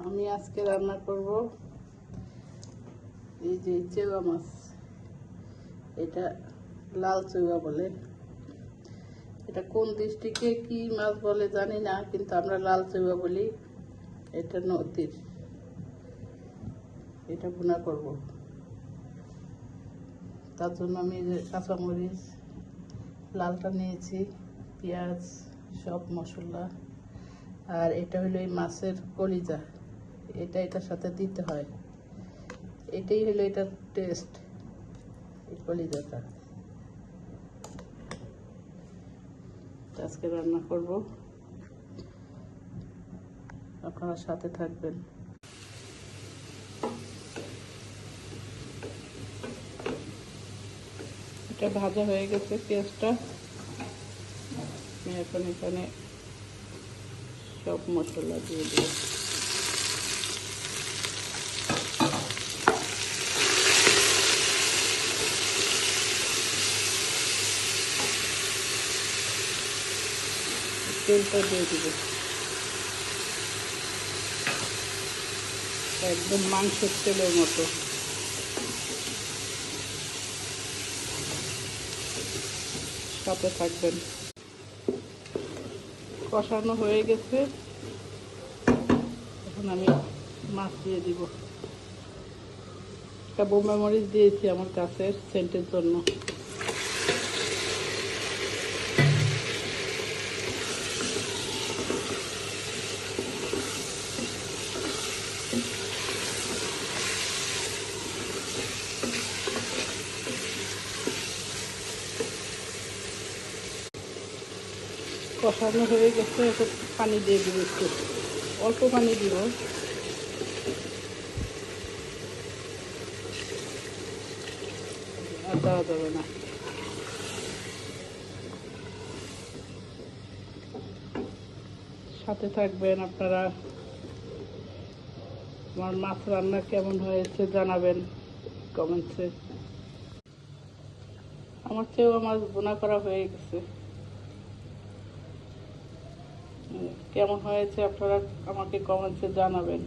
আমি আজকে রান্না করব এই যে চেওয়া মাছ। এটা লাল চেওয়া বলে। এটা কোন ডিস্ট্রিক্টে কি মাছ বলে জানি না, কিন্তু আমরা লাল চেওয়া বলি। এটা নদীর। এটা ভুনা করব। তার জন্য আমি যে কাঁচামরিচ লালটা নিয়েছি, পেঁয়াজ, সব মশলা, আর এটা হলো এই মাছের কলিজা। এটার সাথে দিতে হয়। এটাই হলো এটার টেস্ট, এই কলিজাটা। আজকে রান্না করব, আপনারা সাথে থাকবেন। এটা ভাজা হয়ে গেছে পেঁয়াজটা। আমি এখন এখানে সব মশলা দিয়ে দেব। তেলটা দিয়ে দিব, একদম মাংসের তেলের মতো। সাথে থাকবেন। কষানো হয়ে গেছে, এখন আমি মাছ দিয়ে দিব। একটা বোম্বে মরিচ দিয়েছি আমার কাছের সেন্টের জন্য। কষানো হয়ে গেছে, এখন পানি দিয়ে দিব। একটু অল্প পানি দিব, আর দেওয়া যাবে না। সাথে থাকবেন আপনারা। আমার মাছ রান্না কেমন হয়েছে জানাবেন কমেন্টসে। আমার চেয়েও মাছ বোনা করা হয়ে গেছে। কেমন হয়েছে আপনারা আমাকে কমেন্টসে জানাবেন।